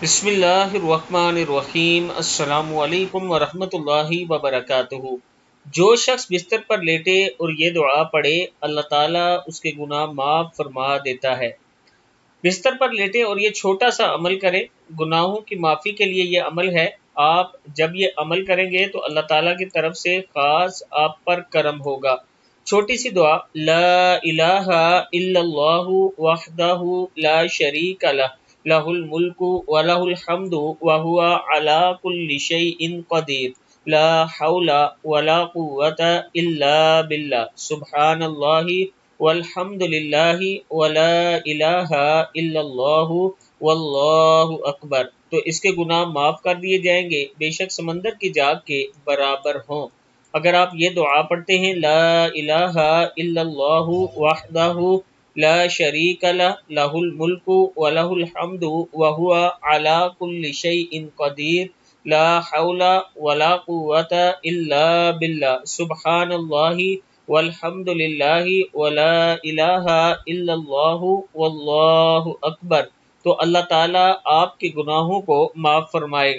بسم اللہ الرحمن الرحیم۔ السلام علیکم ورحمۃ اللہ وبرکاتہ۔ جو شخص بستر پر لیٹے اور یہ دعا پڑھے اللہ تعالیٰ اس کے گناہ معاف فرما دیتا ہے۔ بستر پر لیٹے اور یہ چھوٹا سا عمل کرے، گناہوں کی معافی کے لیے یہ عمل ہے۔ آپ جب یہ عمل کریں گے تو اللہ تعالیٰ کی طرف سے خاص آپ پر کرم ہوگا۔ چھوٹی سی دعا، لا الہ الا اللہ وحدہ لا شریک لہ لہ الملک ولہ الحمد وہو علی کل شیء قدیر، لا حول ولا قوۃ الا باللہ، سبحان اللہ والحمد للہ ولا الہ الا اللہ واللہ اکبر، تو اس کے گناہ معاف کر دیے جائیں گے، بے شک سمندر کی جاگ کے برابر ہوں۔ اگر آپ یہ دعا پڑھتے ہیں، لا الہ الا اللہ وحدہ لا شریک لہ لہ الملک ولہ الحمد وہو علی کل شیء قدیر، لا حول ولا قوۃ الا باللہ، سبحان اللہ والحمد للہ ولا الہ الا اللہ واللہ اکبر، تو اللہ تعالیٰ آپ کے گناہوں کو معاف فرمائے گا۔